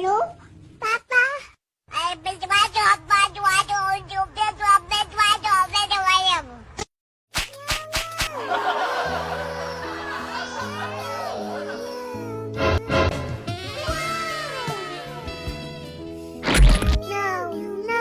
Hello? Papa? Ay, baju, baju, baju, unjuk, baju, baju, baju, baju, baju. No, no.